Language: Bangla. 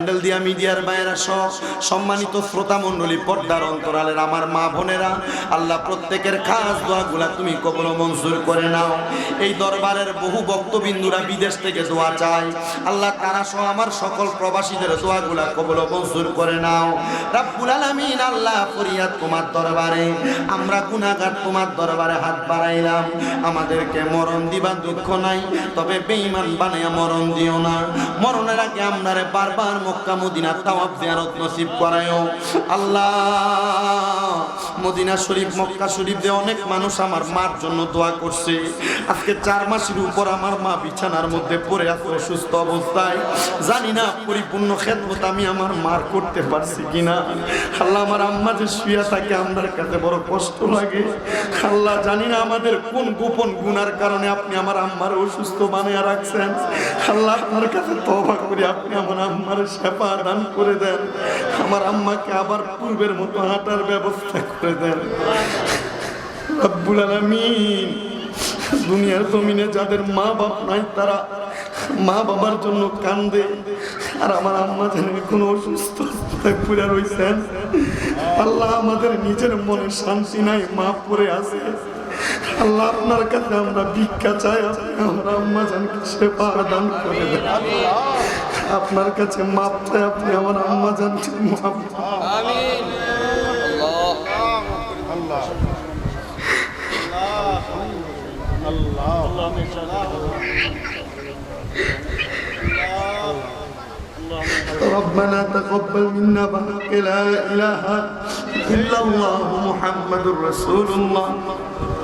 প্যান্ডেল দিয়া মিডিয়ার বাইরা সহ সম্মানিত শ্রোতা মণ্ডলী, পর্দার অন্তরালের আমার মা বোনেরা, আল্লাহ প্রত্যেকের খাস দোয়াগুলা তুমি কবুল মঞ্জুর করে নাও। এই দরবারের বহু ভক্তবিন্দুরা বিদেশ থেকে দোয়া চায়, আল্লাহ তারা সহ আমার সকল প্রবাসীদের দোয়াগুলা কবুল মঞ্জুর করে নাও রব্বুল আলামিন। আল্লাহ ফরিয়াদ তোমার দরবারে, আমরা গুনাহগার তোমার দরবারে হাত বাড়াইলাম। আমাদেরকে মরণ দিবা দুঃখ নাই, তবে বেঈমান বানায়া মরণ দিও না। মরণের আগে আমরারে বারবার মক্কা মদিনা তাওয়াফ জিয়ারত নসিব করায়ও আল্লাহ। মদিনা শরীফ মক্কা শরীফ দিয়ে অনেক মানুষ আমার মার জন্য দোয়া করছে। আজকে 4 মাসের উপর আমার মা বিছানার মধ্যে পড়ে আছে অসুস্থ অবস্থায়। জানি না পরিপূর্ণ খেদমত আমি আমার মার করতে পারছি কিনা। আল্লাহ আমার আম্মা যে শুয়ে থাকে আমার কাছে বড় কষ্ট লাগে। আল্লাহ জানি না আমাদের কোন গোপন গুনার কারণে আপনি আমার আম্মার অসুস্থ বানিয়ে রাখছেন। আল্লাহ আপনার কাছে তওবা করি, আপনি আমার আম্মার সেবা দান করে দেন। আমার আম্মাকে আবার পূর্বের মতো হাঁটার ব্যবস্থা করে দেন রব্বুল আলামিন। দুনিয়ার জমিনে যাদের মা বাপ নাই তারা মা বাবার জন্য কান্দে, আর আমার আম্মা যেন কোনো অসুস্থ অবস্থায় পড়ে রয়েছেন। আল্লাহ আমাদের নিজের মনে শান্তি নাই, মা পড়ে আছে। আল্লাহ আপনার কাছে আমরা ভিক্ষা চাই, আপনি আমার আম্মা জানকে সেবা দান করে দেন। আপনার কাছে মাপ চাই, আপনি আমার আম্মা জানকে মাপ। আমিন। আল্লাহ আল্লাহ ربنا تقبل منا بحق لا إله إلا الله محمد رسول الله